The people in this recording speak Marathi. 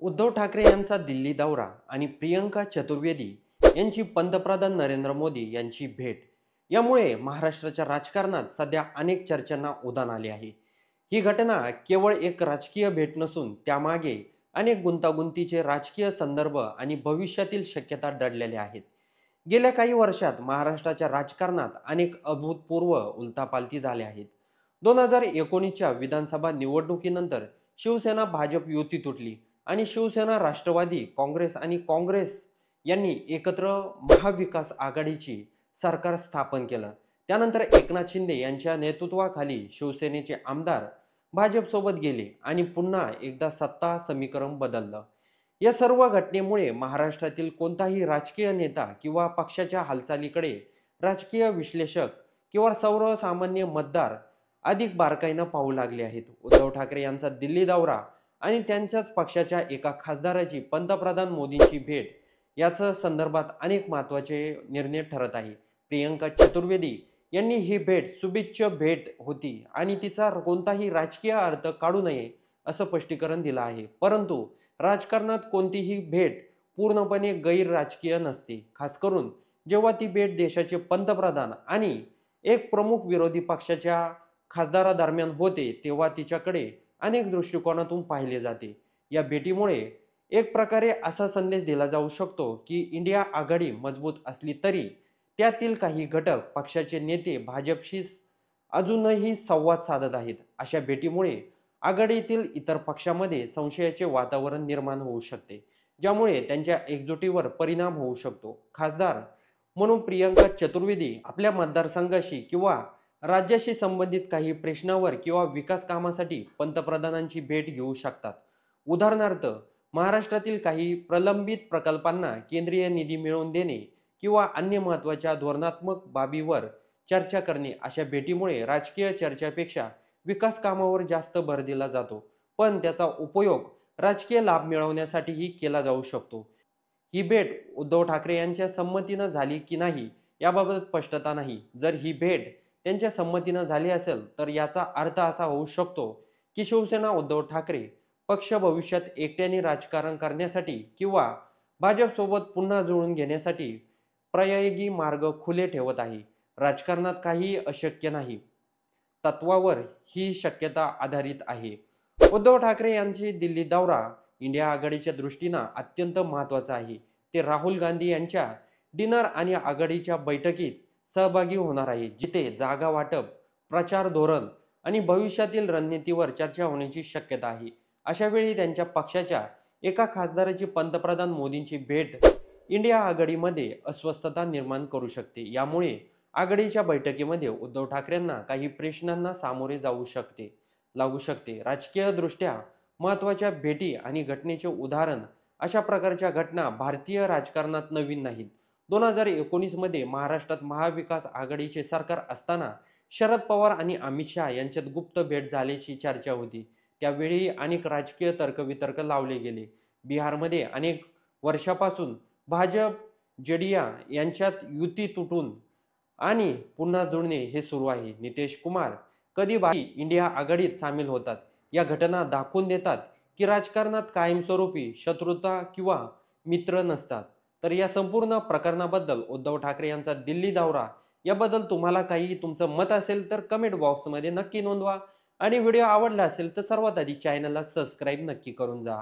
उद्धव ठाकरे यांचा दिल्ली दौरा आणि प्रियंका चतुर्वेदी यांची पंतप्रधान नरेंद्र मोदी यांची भेट यामुळे महाराष्ट्राच्या राजकारणात सध्या अनेक चर्चांना उधाण आले आहे. ही घटना केवळ एक राजकीय भेट नसून त्यामागे अनेक गुंतागुंतीचे राजकीय संदर्भ आणि भविष्यातील शक्यता दडलेल्या आहेत. गेल्या काही वर्षात महाराष्ट्राच्या राजकारणात अनेक अभूतपूर्व उलथापालथी झाल्या आहेत. 2019च्या विधानसभा निवडणुकीनंतर शिवसेना भाजप युती तुटली आणि शिवसेना राष्ट्रवादी काँग्रेस आणि काँग्रेस यांनी एकत्र महाविकास आघाडीची सरकार स्थापन केलं. त्यानंतर एकनाथ शिंदे यांच्या नेतृत्वाखाली शिवसेनेचे आमदार भाजपसोबत गेले आणि पुन्हा एकदा सत्ता समीकरण बदललं. या सर्व घटनेमुळे महाराष्ट्रातील कोणताही राजकीय नेता किंवा पक्षाच्या हालचालीकडे राजकीय विश्लेषक किंवा सर्वसामान्य मतदार अधिक बारकाईनं पाहू लागले आहेत. उद्धव ठाकरे यांचा दिल्ली दौरा आणि त्यांच्याच पक्षाच्या एका खासदाराची पंतप्रधान मोदींची भेट याच्या संदर्भात अनेक महत्त्वाचे निर्णय ठरत आहे. प्रियंका चतुर्वेदी यांनी ही भेट शुभेच्छा भेट होती आणि तिचा कोणताही राजकीय अर्थ काढू नये असं स्पष्टीकरण दिलं आहे. परंतु राजकारणात कोणतीही भेट पूर्णपणे गैर राजकीय नसते, खास करून जेव्हा ती भेट देशाचे पंतप्रधान आणि एक प्रमुख विरोधी पक्षाच्या खासदारादरम्यान होते तेव्हा तिच्याकडे अनेक दृष्टिकोनातून पाहिले जाते. या भेटीमुळे एक प्रकारे असा संदेश दिला जाऊ शकतो की इंडिया आघाडी मजबूत असली तरी त्यातील काही घटक पक्षाचे नेते भाजपशी अजूनही संवाद साधत आहेत. अशा भेटीमुळे आघाडीतील इतर पक्षामध्ये संशयाचे वातावरण निर्माण होऊ शकते, ज्यामुळे त्यांच्या एकजुटीवर परिणाम होऊ शकतो. खासदार म्हणून प्रियंका चतुर्वेदी आपल्या मतदारसंघाशी किंवा राज्याशी संबंधित काही प्रश्नावर किंवा विकास कामासाठी पंतप्रधानांची भेट घेऊ शकतात. उदाहरणार्थ, महाराष्ट्रातील काही प्रलंबित प्रकल्पांना केंद्रीय निधी मिळवून देणे किंवा अन्य महत्त्वाच्या धोरणात्मक बाबीवर चर्चा करणे. अशा भेटीमुळे राजकीय चर्चेपेक्षा विकास कामावर जास्त भर दिला जातो, पण त्याचा उपयोग राजकीय लाभ मिळवण्यासाठीही केला जाऊ शकतो. ही भेट उद्धव ठाकरे यांच्या संमतीनं झाली की नाही याबाबत स्पष्टता नाही. जर ही भेट त्यांच्या संमतीनं झाली असेल तर याचा अर्थ असा होऊ शकतो की शिवसेना उद्धव ठाकरे पक्ष भविष्यात एकट्याने राजकारण करण्यासाठी किंवा भाजपसोबत पुन्हा जुळून घेण्यासाठी पर्यायी मार्ग खुले ठेवत आहे. राजकारणात काहीही अशक्य नाही तत्वावर ही शक्यता आधारित आहे. उद्धव ठाकरे यांची दिल्ली दौरा इंडिया आघाडीच्या दृष्टीनं अत्यंत महत्त्वाचा आहे. ते राहुल गांधी यांच्या डिनर आणि आघाडीच्या बैठकीत सहभागी होणार आहे, जिथे जागा वाटप, प्रचार धोरण आणि भविष्यातील रणनीतीवर चर्चा होण्याची शक्यता आहे. अशा वेळी त्यांच्या पक्षाच्या एका खासदाराची पंतप्रधान मोदींची भेट इंडिया आघाडीमध्ये अस्वस्थता निर्माण करू शकते. यामुळे आघाडीच्या बैठकीमध्ये उद्धव ठाकरेंना काही प्रश्नांना सामोरे लागू शकते. राजकीयदृष्ट्या महत्त्वाच्या भेटी आणि घटनेचे उदाहरण अशा प्रकारच्या घटना भारतीय राजकारणात नवीन नाहीत. 2019 मध्ये महाराष्ट्रात महाविकास आघाडीचे सरकार असताना शरद पवार आणि अमित शहा यांच्यात गुप्त भेट झाल्याची चर्चा होती. त्यावेळी अनेक राजकीय तर्कवितर्क लावले गेले. बिहारमध्ये अनेक वर्षापासून भाजप जेडीयू यांच्यात युती तुटून आणि पुन्हा जुळणे हे सुरू आहे. नितीश कुमार कधी बाई इंडिया आघाडीत सामील होतात. या घटना दाखवून देतात की राजकारणात कायमस्वरूपी शत्रुता किंवा मित्र नसतात. तर या संपूर्ण प्रकरणाबद्दल उद्धव ठाकरे यांचा दिल्ली दौरा याबद्दल तुम्हाला काही तुमचं मत असेल तर कमेंट बॉक्समध्ये नक्की नोंदवा आणि व्हिडिओ आवडला असेल तर सर्वात आधी चॅनलला सबस्क्राईब नक्की करून जा.